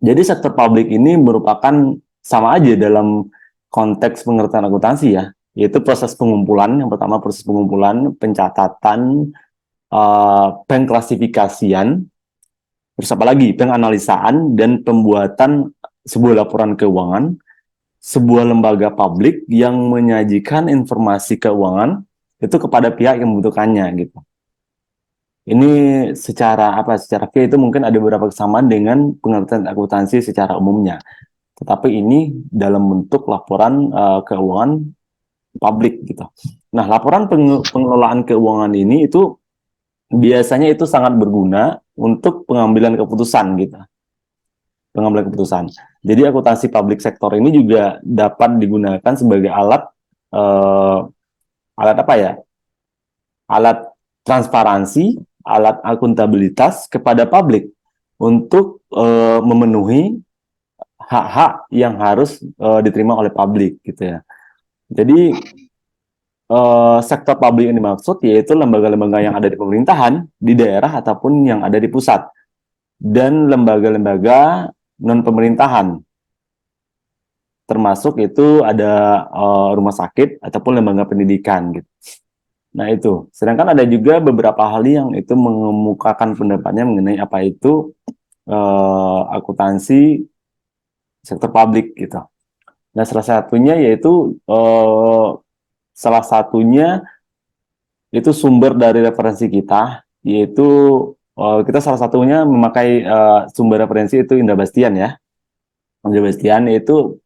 Jadi sektor publik ini merupakan sama aja dalam konteks pengertian akuntansi ya, yaitu proses pengumpulan, yang pertama proses pengumpulan, pencatatan, pengklasifikasian, terus apa lagi, penganalisaan dan pembuatan sebuah laporan keuangan, sebuah lembaga publik yang menyajikan informasi keuangan itu kepada pihak yang membutuhkannya gitu. Ini secara apa? Secara via itu mungkin ada beberapa kesamaan dengan pengertian akuntansi secara umumnya. Tetapi ini dalam bentuk laporan keuangan publik gitu. Nah, laporan pengelolaan keuangan ini itu biasanya itu sangat berguna untuk pengambilan keputusan gitu. Pengambilan keputusan. Jadi akuntansi publik sektor ini juga dapat digunakan sebagai eh, alat apa ya? Alat transparansi, alat akuntabilitas kepada publik untuk memenuhi hak-hak yang harus diterima oleh publik gitu ya. Jadi sektor publik yang dimaksud yaitu lembaga-lembaga yang ada di pemerintahan, di daerah ataupun yang ada di pusat, dan lembaga-lembaga non pemerintahan, termasuk itu ada rumah sakit ataupun lembaga pendidikan gitu. Nah itu, sedangkan ada juga beberapa hal yang itu mengemukakan pendapatnya mengenai apa itu akuntansi sektor publik gitu. Nah salah satunya yaitu salah satunya itu sumber dari referensi kita, yaitu kita salah satunya memakai sumber referensi itu Indra Bastian ya. Indra Bastian itu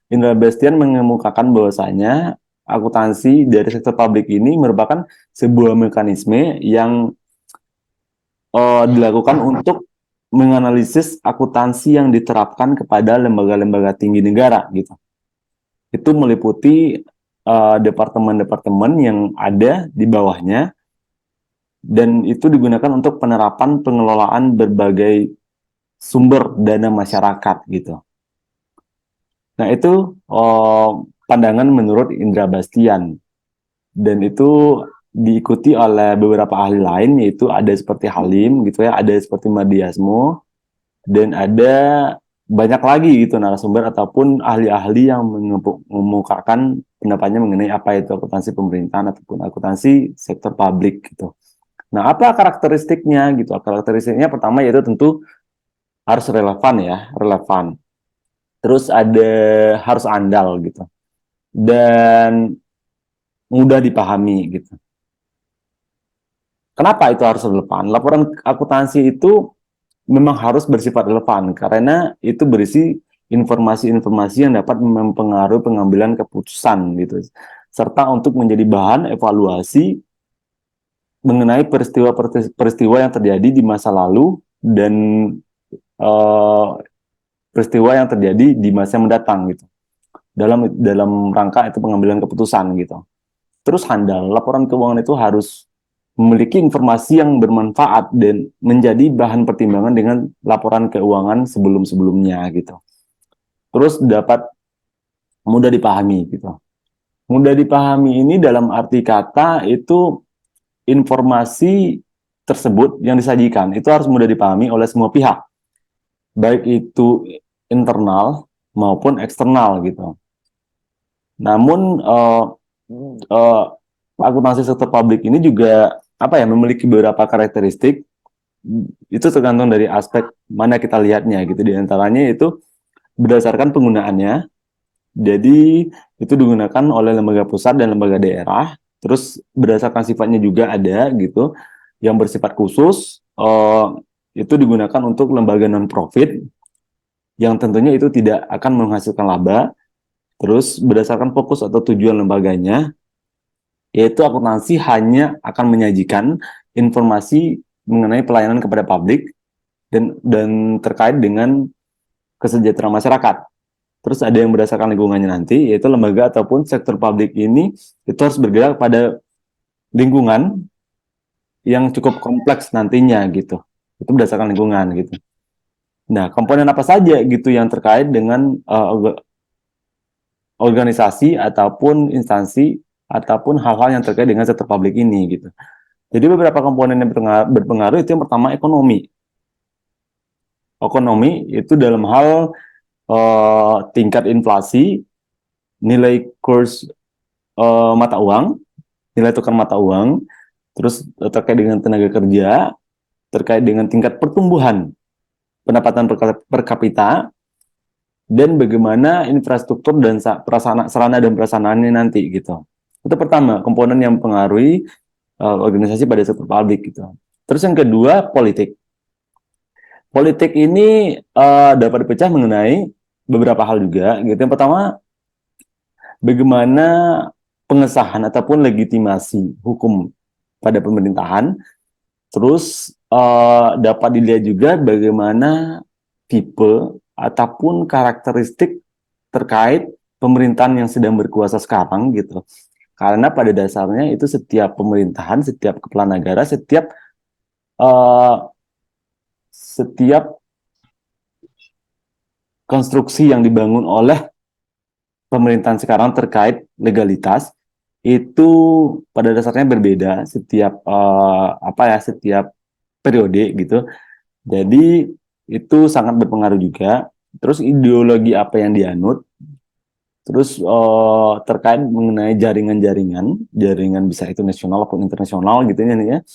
Indra Bastian mengemukakan bahwasanya akuntansi dari sektor publik ini merupakan sebuah mekanisme yang dilakukan untuk menganalisis akuntansi yang diterapkan kepada lembaga-lembaga tinggi negara gitu. Itu meliputi departemen-departemen yang ada di bawahnya dan itu digunakan untuk penerapan pengelolaan berbagai sumber dana masyarakat gitu. Nah itu pandangan menurut Indra Bastian dan itu diikuti oleh beberapa ahli lain yaitu ada seperti Halim gitu ya, ada seperti Madiasmo dan ada banyak lagi gitu narasumber ataupun ahli-ahli yang mengemukakan pendapatnya mengenai apa itu akuntansi pemerintahan ataupun akuntansi sektor publik gitu. Nah, apa karakteristiknya gitu? Karakteristiknya pertama yaitu tentu harus relevan ya, relevan. Terus ada harus andal gitu. Dan mudah dipahami gitu. Kenapa itu harus relevan? Laporan akuntansi itu memang harus bersifat relevan karena itu berisi informasi-informasi yang dapat mempengaruhi pengambilan keputusan gitu. Serta untuk menjadi bahan evaluasi mengenai peristiwa-peristiwa yang terjadi di masa lalu dan eh, peristiwa yang terjadi di masa mendatang gitu dalam rangka itu pengambilan keputusan gitu. Terus handal laporan keuangan itu harus memiliki informasi yang bermanfaat dan menjadi bahan pertimbangan dengan laporan keuangan sebelum-sebelumnya gitu. Terus dapat mudah dipahami gitu. Mudah dipahami ini dalam arti kata itu informasi tersebut yang disajikan itu harus mudah dipahami oleh semua pihak, baik itu internal maupun eksternal gitu. Namun uh, akuntansi sektor publik ini juga apa ya memiliki beberapa karakteristik itu tergantung dari aspek mana kita lihatnya gitu. Di antaranya itu berdasarkan penggunaannya. Jadi itu digunakan oleh lembaga pusat dan lembaga daerah. Terus berdasarkan sifatnya juga ada gitu yang bersifat khusus itu digunakan untuk lembaga non profit yang tentunya itu tidak akan menghasilkan laba. Terus berdasarkan fokus atau tujuan lembaganya, yaitu akuntansi hanya akan menyajikan informasi mengenai pelayanan kepada publik dan terkait dengan kesejahteraan masyarakat. Terus ada yang berdasarkan lingkungannya nanti, yaitu lembaga ataupun sektor publik ini itu harus bergerak pada lingkungan yang cukup kompleks nantinya gitu. Itu berdasarkan lingkungan gitu. Nah, komponen apa saja gitu yang terkait dengan organisasi ataupun instansi ataupun hal-hal yang terkait dengan sektor publik ini gitu. Jadi beberapa komponen yang berpengaruh itu yang pertama ekonomi. ekonomi itu dalam hal tingkat inflasi, nilai kurs mata uang, nilai tukar mata uang, terus terkait dengan tenaga kerja, terkait dengan tingkat pertumbuhan pendapatan per kapita, dan bagaimana infrastruktur dan sarana dan prasarananya nanti gitu. Itu pertama, komponen yang mempengaruhi organisasi pada sektor publik gitu. Terus yang kedua, politik. Politik ini dapat dipecah mengenai beberapa hal juga gitu. Yang pertama, bagaimana pengesahan ataupun legitimasi hukum pada pemerintahan. Terus dapat dilihat juga bagaimana tipe ataupun karakteristik terkait pemerintahan yang sedang berkuasa sekarang gitu. Karena pada dasarnya itu setiap pemerintahan, setiap kepala negara, uh, setiap konstruksi yang dibangun oleh pemerintahan sekarang terkait legalitas itu pada dasarnya berbeda setiap setiap periode gitu. Jadi itu sangat berpengaruh juga. Terus ideologi apa yang dianut, terus terkait mengenai jaringan bisa itu nasional maupun internasional gitu ya.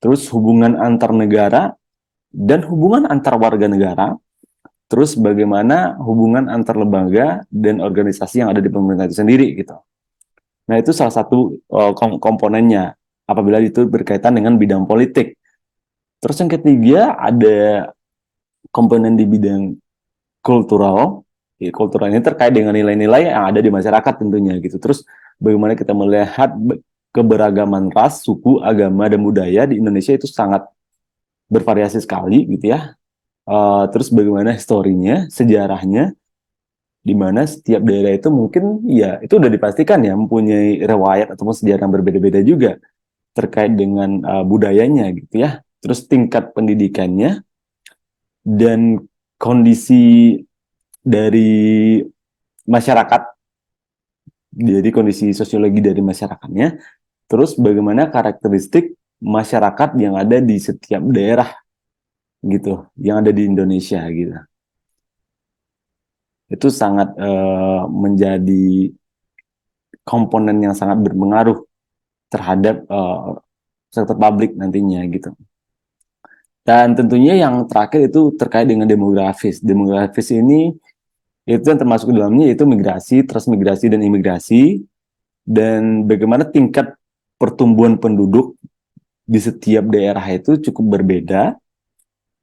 Terus hubungan antar negara dan hubungan antar warga negara. Terus bagaimana hubungan antar lembaga dan organisasi yang ada di pemerintah itu sendiri gitu. Nah itu salah satu komponennya apabila itu berkaitan dengan bidang politik. Terus yang ketiga ada komponen di bidang kultural. Kultural ini terkait dengan nilai-nilai yang ada di masyarakat tentunya gitu. Terus bagaimana kita melihat keberagaman ras, suku, agama, dan budaya di Indonesia itu sangat bervariasi sekali gitu ya. Terus bagaimana historinya, sejarahnya, di mana setiap daerah itu mungkin ya itu udah dipastikan ya mempunyai riwayat ataupun sejarah yang berbeda-beda juga terkait dengan budayanya gitu ya. Terus tingkat pendidikannya dan kondisi dari masyarakat, jadi kondisi sosiologi dari masyarakatnya, terus bagaimana karakteristik masyarakat yang ada di setiap daerah gitu, yang ada di Indonesia gitu. Itu sangat menjadi komponen yang sangat berpengaruh terhadap sektor publik nantinya gitu. Dan tentunya yang terakhir itu terkait dengan demografis. Demografis ini itu yang termasuk di dalamnya yaitu migrasi, transmigrasi, dan imigrasi, dan bagaimana tingkat pertumbuhan penduduk di setiap daerah itu cukup berbeda.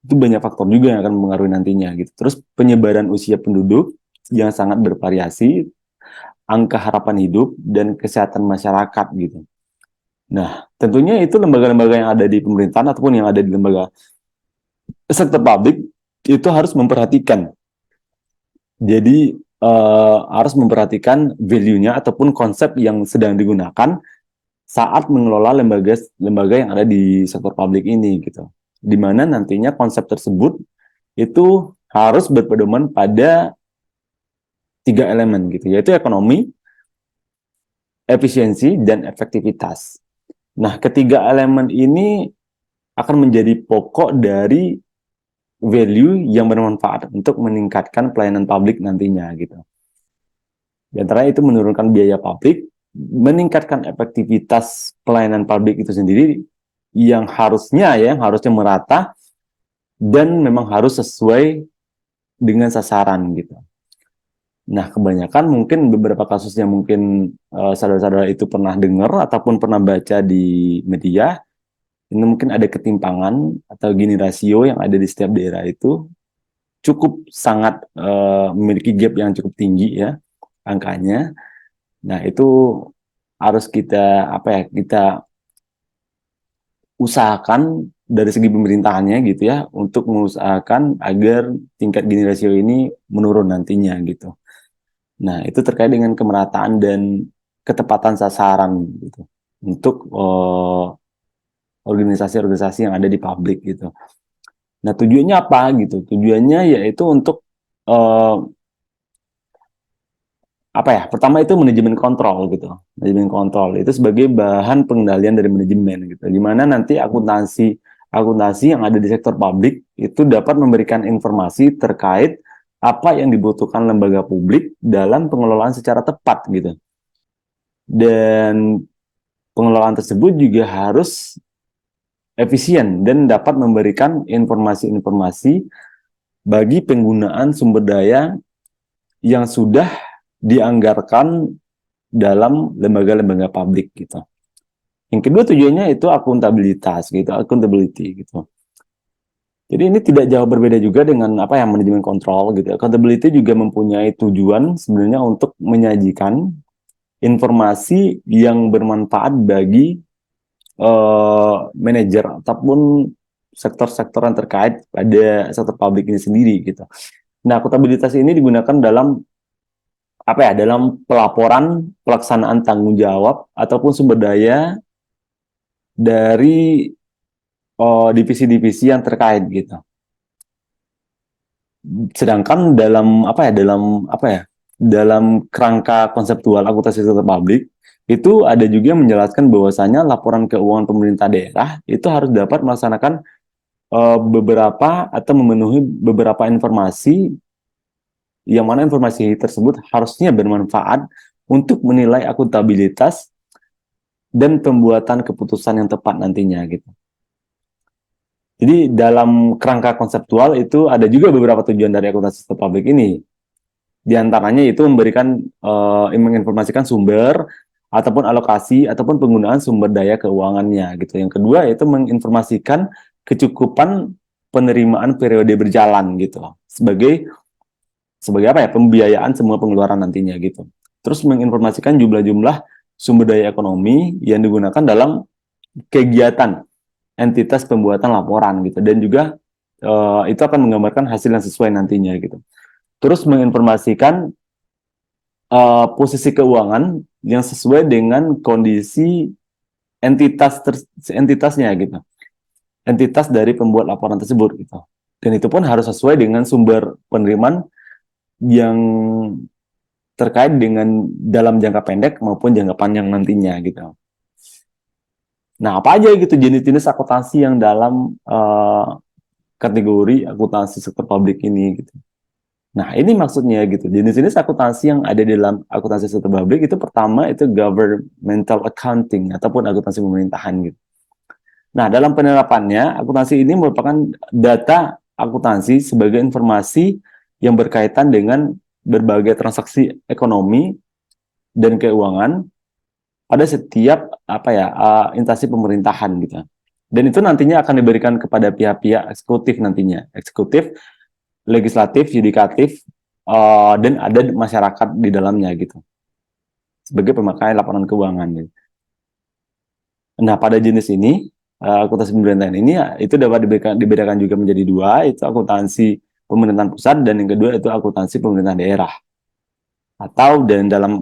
Itu banyak faktor juga yang akan mempengaruhi nantinya gitu. Terus penyebaran usia penduduk yang sangat bervariasi, angka harapan hidup, dan kesehatan masyarakat gitu. Nah, tentunya itu lembaga-lembaga yang ada di pemerintahan ataupun yang ada di lembaga sektor publik itu harus memperhatikan. Jadi harus memperhatikan value-nya ataupun konsep yang sedang digunakan saat mengelola lembaga yang ada di sektor publik ini gitu. Di mana nantinya konsep tersebut itu harus berpedoman pada 3 elemen gitu, yaitu ekonomi, efisiensi, dan efektivitas. Nah, ketiga elemen ini akan menjadi pokok dari value yang bermanfaat untuk meningkatkan pelayanan publik nantinya gitu. Di antaranya itu menurunkan biaya publik, meningkatkan efektivitas pelayanan publik itu sendiri yang harusnya merata dan memang harus sesuai dengan sasaran gitu. Nah, kebanyakan mungkin beberapa kasus yang mungkin saudara-saudara itu pernah dengar ataupun pernah baca di media, ini mungkin ada ketimpangan atau gini rasio yang ada di setiap daerah itu cukup sangat memiliki gap yang cukup tinggi ya angkanya. Nah, itu harus kita usahakan dari segi pemerintahannya gitu ya untuk mengusahakan agar tingkat gini rasio ini menurun nantinya gitu. Nah, itu terkait dengan kemerataan dan ketepatan sasaran gitu untuk organisasi-organisasi yang ada di publik gitu. Nah, tujuannya apa gitu? Tujuannya yaitu untuk uh, pertama itu manajemen kontrol gitu. Manajemen kontrol itu sebagai bahan pengendalian dari manajemen gitu. Di mana nanti akuntansi yang ada di sektor publik itu dapat memberikan informasi terkait apa yang dibutuhkan lembaga publik dalam pengelolaan secara tepat gitu. Dan pengelolaan tersebut juga harus efisien dan dapat memberikan informasi-informasi bagi penggunaan sumber daya yang sudah dianggarkan dalam lembaga-lembaga publik gitu. Yang kedua tujuannya itu akuntabilitas gitu, accountability gitu. Jadi ini tidak jauh berbeda juga dengan apa yang manajemen kontrol gitu. Accountability juga mempunyai tujuan sebenarnya untuk menyajikan informasi yang bermanfaat bagi manajer ataupun sektor-sektor yang terkait pada sektor publik ini sendiri gitu. Nah, akuntabilitas ini digunakan dalam apa ya? Dalam pelaporan pelaksanaan tanggung jawab ataupun sumber daya dari divisi-divisi yang terkait gitu. Sedangkan dalam apa ya? Dalam kerangka konseptual akuntansi sektor publik itu ada juga yang menjelaskan bahwasanya laporan keuangan pemerintah daerah itu harus dapat melaksanakan beberapa atau memenuhi beberapa informasi yang mana informasi tersebut harusnya bermanfaat untuk menilai akuntabilitas dan pembuatan keputusan yang tepat nantinya gitu. Jadi dalam kerangka konseptual itu ada juga beberapa tujuan dari akuntansi sistem publik ini. Di antaranya itu memberikan menginformasikan sumber ataupun alokasi ataupun penggunaan sumber daya keuangannya gitu. Yang kedua itu menginformasikan kecukupan penerimaan periode berjalan gitu sebagai apa ya, pembiayaan semua pengeluaran nantinya gitu. Terus menginformasikan jumlah-jumlah sumber daya ekonomi yang digunakan dalam kegiatan entitas pembuatan laporan gitu, dan juga itu akan menggambarkan hasil yang sesuai nantinya gitu. Terus menginformasikan posisi keuangan yang sesuai dengan kondisi entitasnya gitu, entitas dari pembuat laporan tersebut gitu. Dan itu pun harus sesuai dengan sumber penerimaan yang terkait dengan dalam jangka pendek maupun jangka panjang nantinya gitu. Nah, apa aja gitu jenis-jenis akuntansi yang dalam kategori akuntansi sektor publik ini gitu. Nah, ini maksudnya gitu. Jenis-jenis akuntansi yang ada di dalam akuntansi sektor publik itu pertama itu governmental accounting ataupun akuntansi pemerintahan gitu. Nah, dalam penerapannya akuntansi ini merupakan data akuntansi sebagai informasi yang berkaitan dengan berbagai transaksi ekonomi dan keuangan pada setiap apa ya instansi pemerintahan gitu. Dan itu nantinya akan diberikan kepada pihak-pihak eksekutif nantinya, eksekutif, legislatif, yudikatif, dan ada masyarakat di dalamnya gitu sebagai pemakai laporan keuangan. Gitu. Nah, pada jenis ini akuntansi pemerintahan ini itu dapat dibedakan juga menjadi dua, itu akuntansi pemerintahan pusat dan yang kedua itu akuntansi pemerintahan daerah. Atau dan dalam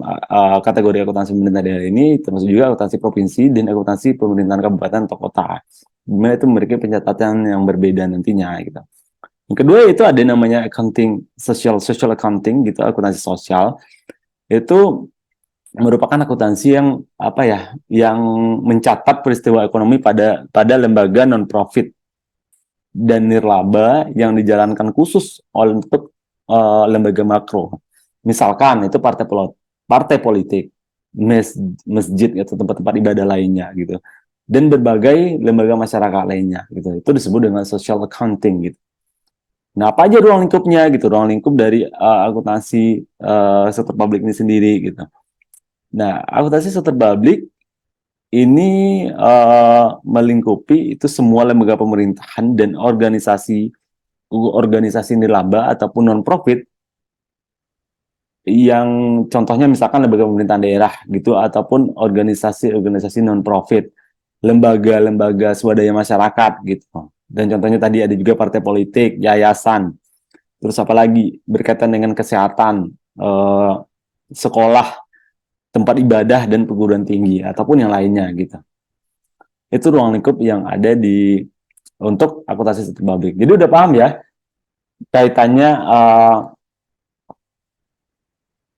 kategori akuntansi pemerintah daerah ini termasuk juga akuntansi provinsi dan akuntansi pemerintahan kabupaten atau kota. Dimana itu memiliki pencatatan yang berbeda nantinya gitu. Yang kedua itu ada namanya accounting social accounting gitu, akuntansi sosial. Itu merupakan akuntansi yang apa ya, yang mencatat peristiwa ekonomi pada lembaga non profit dan nirlaba yang dijalankan khusus untuk lembaga makro. Misalkan itu partai politik, masjid atau tempat-tempat ibadah lainnya gitu. Dan berbagai lembaga masyarakat lainnya gitu. Itu disebut dengan social accounting gitu. Nah, apa aja ruang lingkupnya gitu? Ruang lingkup dari akuntansi sektor publik ini sendiri gitu. Nah, akuntansi sektor publik ini melingkupi itu semua lembaga pemerintahan dan organisasi nirlaba ataupun non profit yang contohnya misalkan lembaga pemerintahan daerah gitu ataupun organisasi-organisasi non profit, lembaga-lembaga swadaya masyarakat gitu. Dan contohnya tadi ada juga partai politik, yayasan. Terus apa lagi berkaitan dengan kesehatan, sekolah, tempat ibadah dan perguruan tinggi ataupun yang lainnya gitu. Itu ruang lingkup yang ada di untuk akuntansi sektor publik. Jadi udah paham ya kaitannya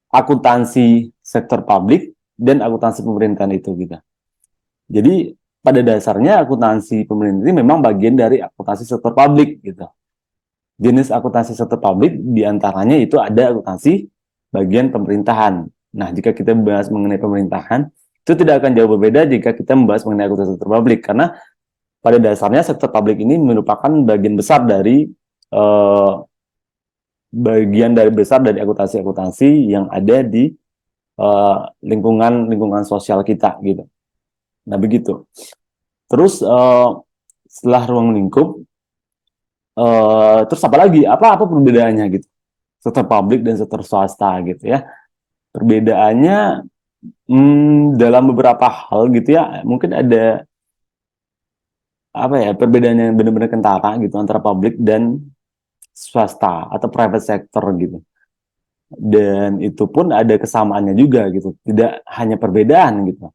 akuntansi sektor publik dan akuntansi pemerintahan itu gitu. Jadi pada dasarnya akuntansi pemerintah ini memang bagian dari akuntansi sektor publik gitu. Jenis akuntansi sektor publik diantaranya itu ada akuntansi bagian pemerintahan. Nah, jika kita membahas mengenai pemerintahan, itu tidak akan jauh berbeda jika kita membahas mengenai akuntansi sektor publik, karena pada dasarnya sektor publik ini merupakan bagian besar dari eh, besar dari akuntansi-akuntansi yang ada di lingkungan sosial kita gitu. Nah, begitu. Terus setelah ruang lingkup, terus apa lagi? Apa perbedaannya gitu? Sektor publik dan sektor swasta gitu ya. Perbedaannya dalam beberapa hal gitu ya, mungkin ada apa ya, perbedaan yang benar-benar kentara gitu antara publik dan swasta atau private sector gitu. Dan itu pun ada kesamaannya juga gitu, tidak hanya perbedaan gitu.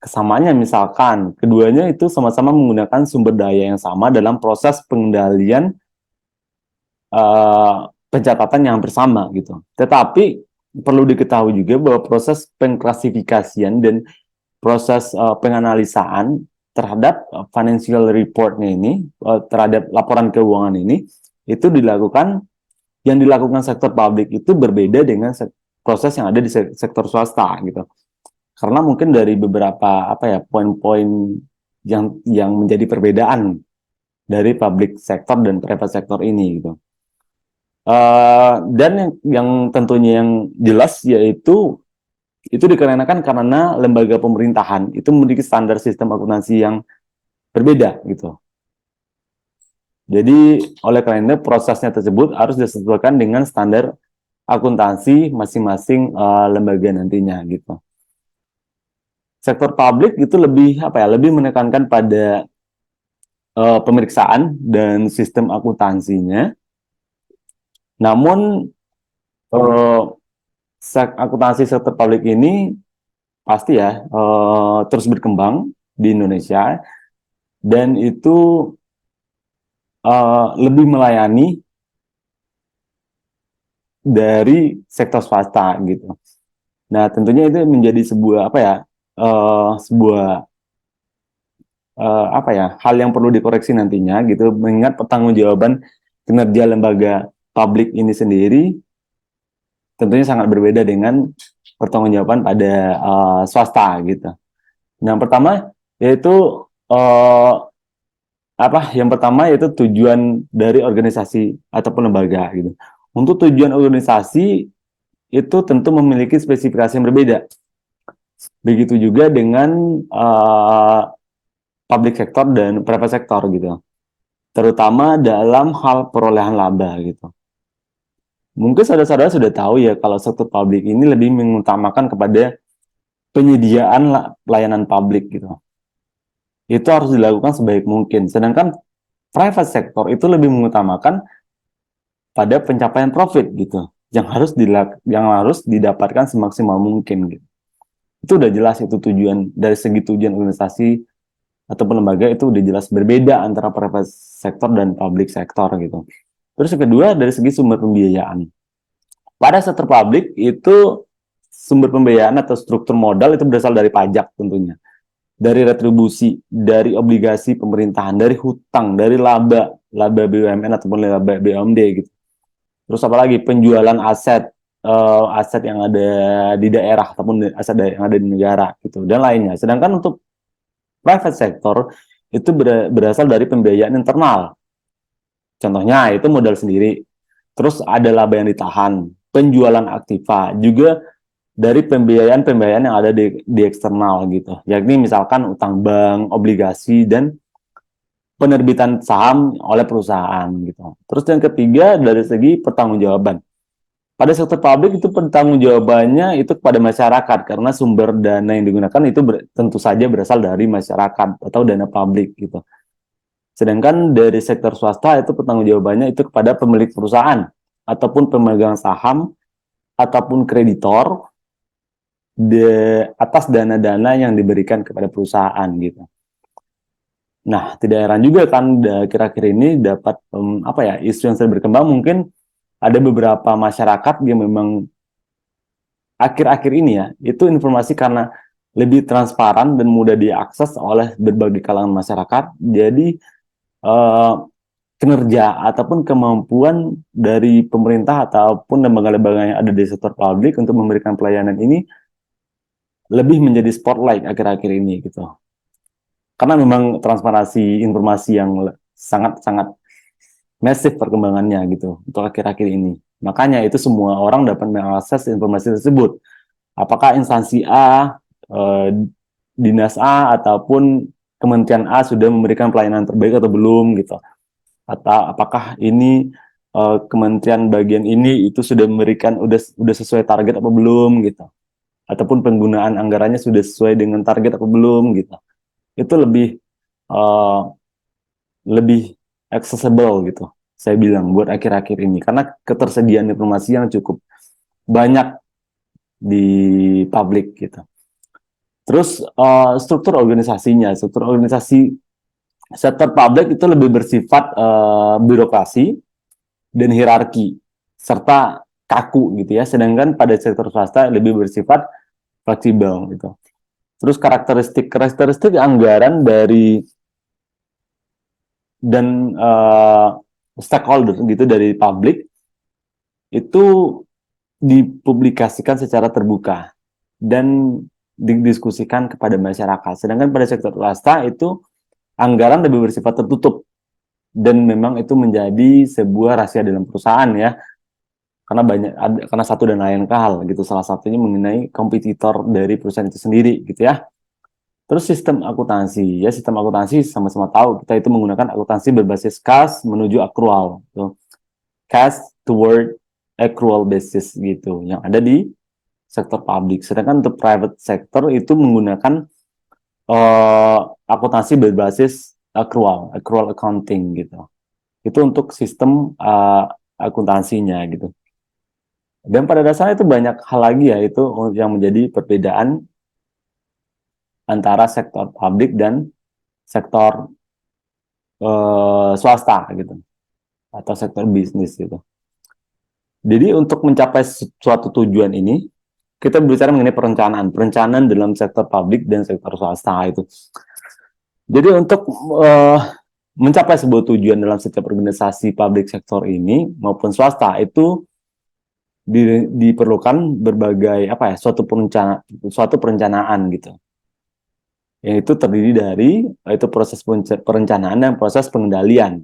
Kesamaannya misalkan keduanya itu sama-sama menggunakan sumber daya yang sama dalam proses pengendalian pencatatan yang bersama gitu. Tetapi perlu diketahui juga bahwa proses pengklasifikasian dan proses penganalisaan terhadap financial reportnya ini, terhadap laporan keuangan ini, itu yang dilakukan sektor publik itu berbeda dengan proses yang ada di sektor swasta gitu. Karena mungkin dari beberapa poin-poin yang menjadi perbedaan dari public sector dan private sector ini gitu. Dan yang tentunya yang jelas yaitu itu dikarenakan karena lembaga pemerintahan itu memiliki standar sistem akuntansi yang berbeda gitu. Jadi oleh karena itu prosesnya tersebut harus disesuaikan dengan standar akuntansi masing-masing lembaga nantinya gitu. Sektor publik itu lebih menekankan pada pemeriksaan dan sistem akuntansinya. Namun akuntansi sektor publik ini pasti ya terus berkembang di Indonesia dan itu lebih melayani dari sektor swasta gitu. Nah, tentunya itu menjadi sebuah sebuah hal yang perlu dikoreksi nantinya gitu, mengingat pertanggungjawaban kinerja lembaga publik ini sendiri tentunya sangat berbeda dengan pertanggungjawaban pada swasta gitu. Nah, pertama yaitu yang pertama yaitu tujuan dari organisasi ataupun lembaga gitu. Untuk tujuan organisasi itu tentu memiliki spesifikasi yang berbeda. Begitu juga dengan public sector dan private sector gitu. Terutama dalam hal perolehan laba gitu. Mungkin saudara-saudara sudah tahu ya kalau sektor publik ini lebih mengutamakan kepada penyediaan pelayanan publik gitu. Itu harus dilakukan sebaik mungkin. Sedangkan private sector itu lebih mengutamakan pada pencapaian profit gitu, yang harus didapatkan semaksimal mungkin gitu. Itu udah jelas itu tujuan dari segi tujuan organisasi ataupun lembaga itu udah jelas berbeda antara private sector dan public sector gitu. Terus yang kedua dari segi sumber pembiayaan. Pada sektor publik itu sumber pembiayaan atau struktur modal itu berasal dari pajak tentunya. Dari retribusi, dari obligasi pemerintahan, dari hutang, dari laba BUMN ataupun laba BUMD gitu. Terus apalagi penjualan aset yang ada di daerah ataupun aset yang ada di negara gitu dan lainnya. Sedangkan untuk private sector itu berasal dari pembiayaan internal. Contohnya itu modal sendiri. Terus ada laba yang ditahan, penjualan aktiva, juga dari pembiayaan yang ada di eksternal gitu. Yakni misalkan utang bank, obligasi, dan penerbitan saham oleh perusahaan gitu. Terus yang ketiga dari segi pertanggungjawaban. Pada sektor publik itu pertanggungjawabannya itu kepada masyarakat karena sumber dana yang digunakan itu tentu saja berasal dari masyarakat atau dana publik gitu. Sedangkan dari sektor swasta itu pertanggungjawabannya itu kepada pemilik perusahaan ataupun pemegang saham ataupun kreditor atas dana-dana yang diberikan kepada perusahaan gitu. Nah, tidak heran juga kan kira-kira ini dapat isu yang sering berkembang, mungkin ada beberapa masyarakat yang memang akhir-akhir ini ya, itu informasi karena lebih transparan dan mudah diakses oleh berbagai kalangan masyarakat. Jadi eh, kinerja ataupun kemampuan dari pemerintah ataupun lembaga-lembaga yang ada di sektor publik untuk memberikan pelayanan ini lebih menjadi spotlight akhir-akhir ini gitu. Karena memang transparansi informasi yang sangat-sangat masif perkembangannya gitu untuk akhir-akhir ini. Makanya itu semua orang dapat mengakses informasi tersebut. Apakah instansi A, dinas A ataupun Kementerian A sudah memberikan pelayanan terbaik atau belum gitu. Atau apakah ini kementerian bagian ini itu sudah memberikan udah sesuai target apa belum gitu. Ataupun penggunaan anggarannya sudah sesuai dengan target apa belum gitu. Itu uh, lebih accessible gitu. Saya bilang buat akhir-akhir ini karena ketersediaan informasi yang cukup banyak di publik gitu. Terus struktur organisasi sektor publik itu lebih bersifat birokrasi dan hierarki serta kaku gitu ya. Sedangkan pada sektor swasta lebih bersifat fleksibel gitu. Terus karakteristik anggaran dari dan stakeholder gitu dari publik itu dipublikasikan secara terbuka dan didiskusikan kepada masyarakat. Sedangkan pada sektor swasta itu anggaran lebih bersifat tertutup dan memang itu menjadi sebuah rahasia dalam perusahaan ya. Karena satu dan lain hal gitu. Salah satunya mengenai kompetitor dari perusahaan itu sendiri gitu ya. Terus sistem akuntansi sama-sama tahu kita itu menggunakan akuntansi berbasis kas menuju accrual, gitu. Cash toward accrual basis gitu, yang ada di sektor publik. Sedangkan untuk private sector itu menggunakan akuntansi berbasis accrual accounting gitu. Itu untuk sistem akuntansinya gitu. Dan pada dasarnya itu banyak hal lagi ya itu yang menjadi perbedaan antara sektor publik dan sektor swasta gitu atau sektor bisnis gitu. Jadi untuk mencapai suatu tujuan ini kita berbicara mengenai perencanaan dalam sektor publik dan sektor swasta itu. Jadi untuk mencapai sebuah tujuan dalam setiap organisasi publik sektor ini maupun swasta itu diperlukan berbagai suatu perencanaan gitu. Yang itu terdiri dari itu proses perencanaan dan proses pengendalian.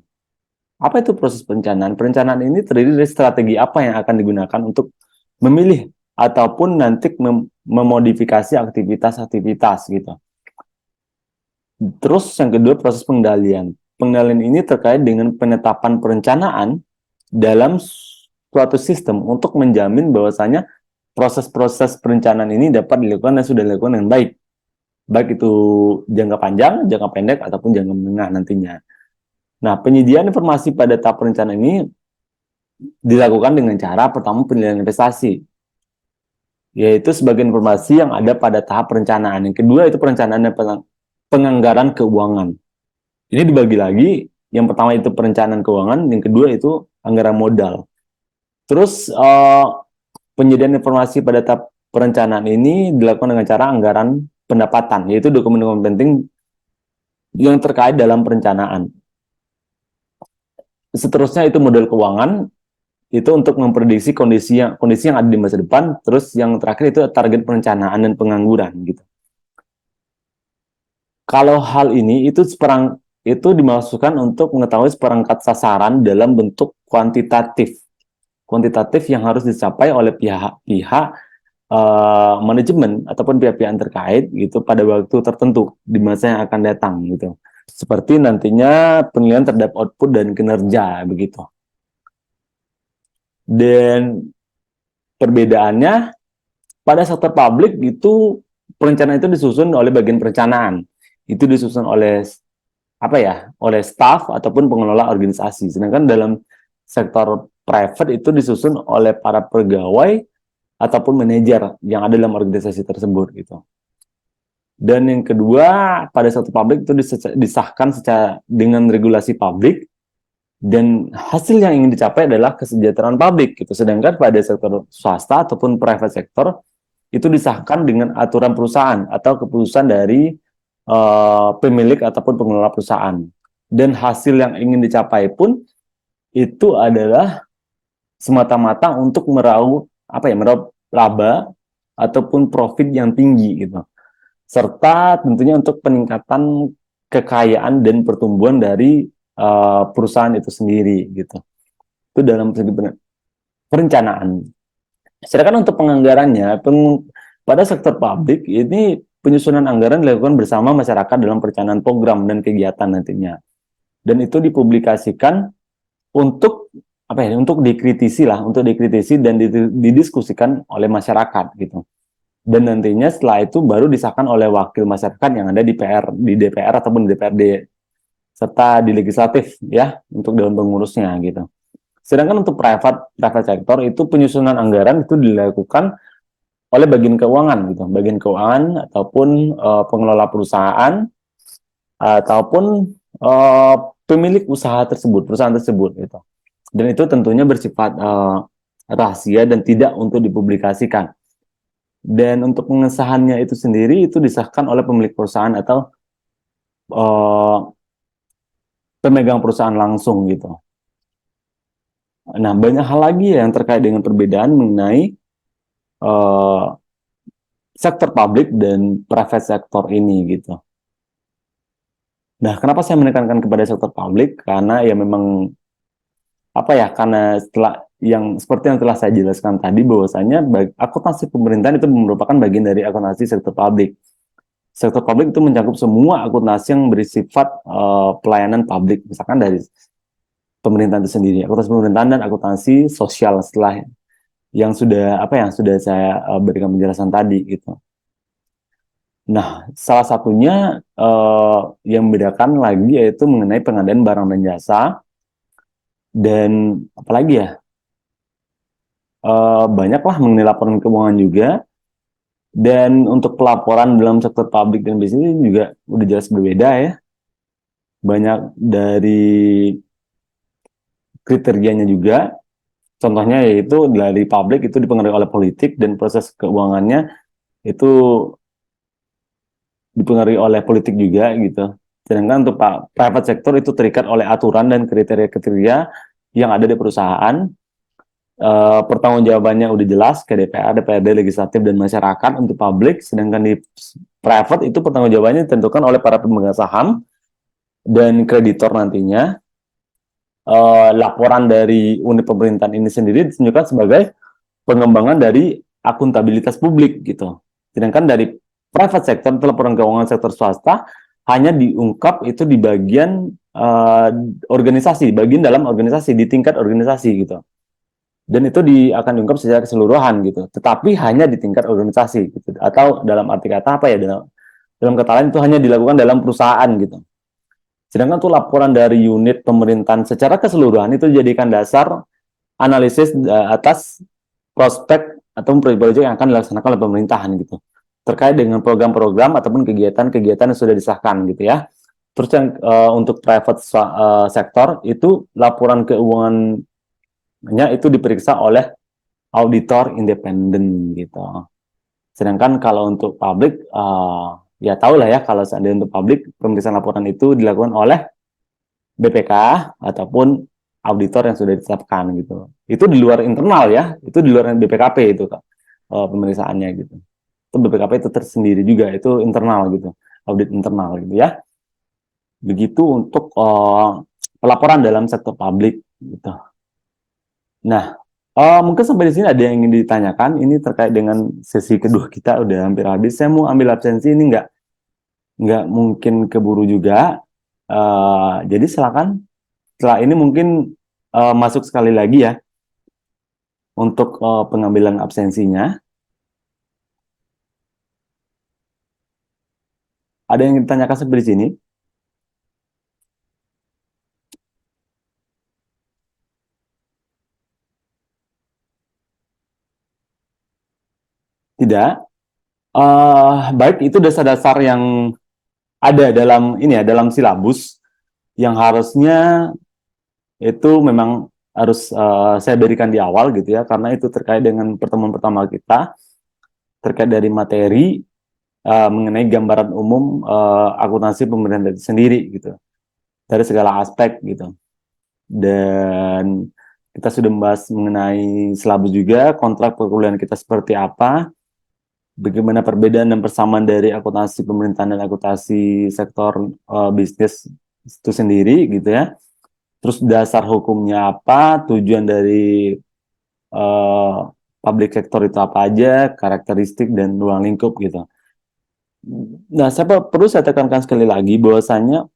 Apa itu proses perencanaan? Perencanaan ini terdiri dari strategi apa yang akan digunakan untuk memilih ataupun nanti memodifikasi aktivitas-aktivitas gitu. Terus yang kedua proses pengendalian. Pengendalian ini terkait dengan penetapan perencanaan dalam suatu sistem untuk menjamin bahwasanya proses-proses perencanaan ini dapat dilakukan dan sudah dilakukan dengan baik. Baik itu jangka panjang, jangka pendek, ataupun jangka menengah nantinya. Nah, penyediaan informasi pada tahap perencanaan ini dilakukan dengan cara pertama penilaian investasi, yaitu sebagai informasi yang ada pada tahap perencanaan. Yang kedua itu perencanaan dan penganggaran keuangan. Ini dibagi lagi, yang pertama itu perencanaan keuangan, yang kedua itu anggaran modal. Terus penyediaan informasi pada tahap perencanaan ini dilakukan dengan cara anggaran pendapatan, yaitu dokumen-dokumen penting yang terkait dalam perencanaan. Seterusnya itu model keuangan, itu untuk memprediksi kondisi yang ada di masa depan. Terus yang terakhir itu target perencanaan dan pengangguran gitu. Kalau hal ini itu dimaksudkan untuk mengetahui seperangkat sasaran dalam bentuk kuantitatif yang harus dicapai oleh pihak-pihak manajemen ataupun pihak-pihak terkait gitu pada waktu tertentu di masa yang akan datang gitu. Seperti nantinya penilaian terhadap output dan kinerja begitu. Dan perbedaannya pada sektor publik itu perencanaan itu disusun oleh bagian perencanaan. Itu disusun oleh oleh staff ataupun pengelola organisasi. Sedangkan dalam sektor private itu disusun oleh para pegawai ataupun manajer yang ada dalam organisasi tersebut gitu. Dan yang kedua, pada sektor publik itu disahkan secara dengan regulasi publik dan hasil yang ingin dicapai adalah kesejahteraan publik gitu. Sedangkan pada sektor swasta ataupun private sector itu disahkan dengan aturan perusahaan atau keputusan dari pemilik ataupun pengelola perusahaan. Dan hasil yang ingin dicapai pun itu adalah semata-mata untuk meraup meraup laba ataupun profit yang tinggi gitu. Serta tentunya untuk peningkatan kekayaan dan pertumbuhan dari perusahaan itu sendiri gitu. Itu dalam segi perencanaan. Sedangkan untuk penganggarannya, pada sektor publik ini penyusunan anggaran dilakukan bersama masyarakat dalam perencanaan program dan kegiatan nantinya. Dan itu dipublikasikan untuk untuk dikritisi dan didiskusikan oleh masyarakat gitu. Dan nantinya setelah itu baru disahkan oleh wakil masyarakat yang ada di DPR ataupun di DPRD serta di legislatif ya untuk dewan pengurusnya gitu. Sedangkan untuk private sector itu penyusunan anggaran itu dilakukan oleh bagian keuangan gitu, bagian keuangan ataupun pengelola perusahaan ataupun pemilik perusahaan tersebut gitu. Dan itu tentunya bersifat rahasia dan tidak untuk dipublikasikan. Dan untuk pengesahannya itu sendiri itu disahkan oleh pemilik perusahaan atau pemegang perusahaan langsung gitu. Nah, banyak hal lagi yang terkait dengan perbedaan mengenai sektor publik dan private sector ini gitu. Nah, kenapa saya menekankan kepada sektor publik? Karena ya memang karena setelah yang seperti yang telah saya jelaskan tadi bahwasanya akuntansi pemerintahan itu merupakan bagian dari akuntansi sektor publik. Sektor publik itu mencakup semua akuntansi yang bersifat pelayanan publik, misalkan dari pemerintahan itu sendiri, akuntansi pemerintahan dan akuntansi sosial setelah yang sudah saya berikan penjelasan tadi gitu. Nah, salah satunya yang membedakan lagi yaitu mengenai pengadaan barang dan jasa dan apalagi ya banyaklah mengenai laporan keuangan juga. Dan untuk pelaporan dalam sektor publik dan bisnis juga udah jelas berbeda ya. Banyak dari kriterianya juga. Contohnya yaitu dari publik itu dipengaruhi oleh politik dan proses keuangannya itu dipengaruhi oleh politik juga gitu. Sedangkan untuk private sector itu terikat oleh aturan dan kriteria-kriteria yang ada di perusahaan. Pertanggungjawabannya udah jelas ke DPR, DPRD, legislatif dan masyarakat untuk publik. Sedangkan di private itu pertanggungjawabannya ditentukan oleh para pemegang saham dan kreditor nantinya. Laporan dari unit pemerintahan ini sendiri ditunjukkan sebagai pengembangan dari akuntabilitas publik gitu. Sedangkan dari private sector atau laporan keuangan sektor swasta hanya diungkap itu di bagian organisasi, bagian dalam organisasi, di tingkat organisasi gitu. Dan itu akan diungkap secara keseluruhan gitu. Tetapi hanya di tingkat organisasi gitu. Atau dalam arti kata dalam kata lain itu hanya dilakukan dalam perusahaan gitu. Sedangkan tuh laporan dari unit pemerintahan secara keseluruhan itu dijadikan dasar analisis atas prospek atau proyek-proyek yang akan dilaksanakan oleh pemerintahan gitu. Terkait dengan program-program ataupun kegiatan-kegiatan yang sudah disahkan gitu ya. Terus yang untuk private sektor itu laporan keuangan itu diperiksa oleh auditor independen gitu. Sedangkan kalau untuk publik, ya tahu lah ya kalau seandainya untuk publik pemeriksaan laporan itu dilakukan oleh BPK ataupun auditor yang sudah ditetapkan gitu. Itu di luar internal ya, itu di luar BPKP itu Kak, pemeriksaannya gitu. Itu BPKP itu tersendiri juga, itu internal gitu, audit internal gitu ya. Begitu untuk pelaporan dalam sektor publik gitu. Nah, mungkin sampai di sini ada yang ingin ditanyakan. Ini terkait dengan sesi kedua kita udah hampir habis. Saya mau ambil absensi ini nggak mungkin keburu juga. Jadi silakan. Setelah ini mungkin masuk sekali lagi ya untuk pengambilan absensinya. Ada yang ingin ditanyakan sampai di sini? Tidak. Baik, itu dasar-dasar yang ada dalam ini ya, dalam silabus yang harusnya itu memang harus saya berikan di awal gitu ya, karena itu terkait dengan pertemuan pertama kita. terkait dari materi mengenai gambaran umum akuntansi pemerintah itu sendiri gitu, dari segala aspek gitu. Dan kita sudah membahas mengenai silabus juga, kontrak perkuliahan kita seperti apa, bagaimana perbedaan dan persamaan dari akuntansi pemerintahan dan akuntansi sektor bisnis itu sendiri gitu ya. Terus dasar hukumnya apa, tujuan dari uh, public sector itu apa aja, karakteristik dan ruang lingkup gitu. Nah, perlu saya tekankan sekali lagi bahwasanya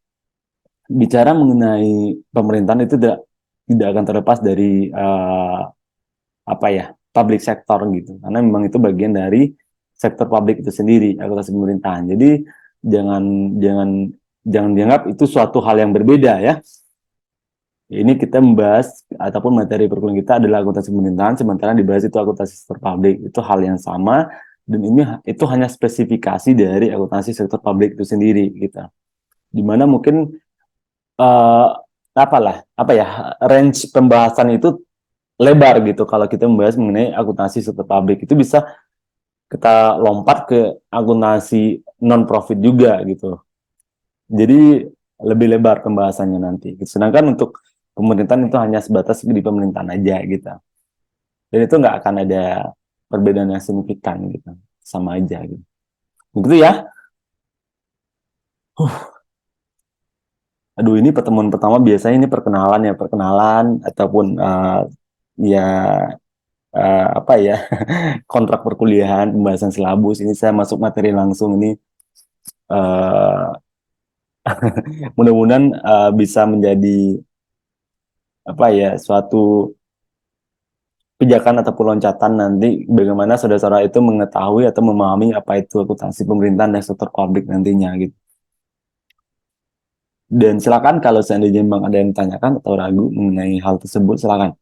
bicara mengenai pemerintahan itu tidak akan terlepas dari apa ya, public sector gitu, karena memang itu bagian dari sektor publik itu sendiri, akuntansi pemerintahan. Jadi jangan jangan jangan dianggap itu suatu hal yang berbeda ya. Ini kita membahas ataupun materi perkuliahan kita adalah akuntansi pemerintahan, sementara dibahas itu akuntansi sektor publik. Itu hal yang sama, dan ini itu hanya spesifikasi dari akuntansi sektor publik itu sendiri gitu. Dimana mungkin apa ya, range pembahasan itu lebar gitu. Kalau kita membahas mengenai akuntansi sektor publik, itu bisa kita lompat ke akuntansi non profit juga gitu. Jadi lebih lebar pembahasannya nanti. Sedangkan untuk pemerintahan itu hanya sebatas di pemerintahan aja gitu. Dan itu nggak akan ada perbedaan yang signifikan gitu, sama aja gitu. Begitu ya. Aduh, ini pertemuan pertama biasanya ini perkenalan ya, perkenalan ataupun ya apa ya, kontrak perkuliahan, pembahasan silabus. Ini saya masuk materi langsung ini. uh, Mudah-mudahan bisa menjadi apa ya, suatu pijakan ataupun loncatan nanti bagaimana saudara-saudara itu mengetahui atau memahami apa itu akuntansi pemerintahan dan sektor publik nantinya gitu. Dan silakan kalau seandainya memang ada yang ditanyakan atau ragu mengenai hal tersebut, silakan.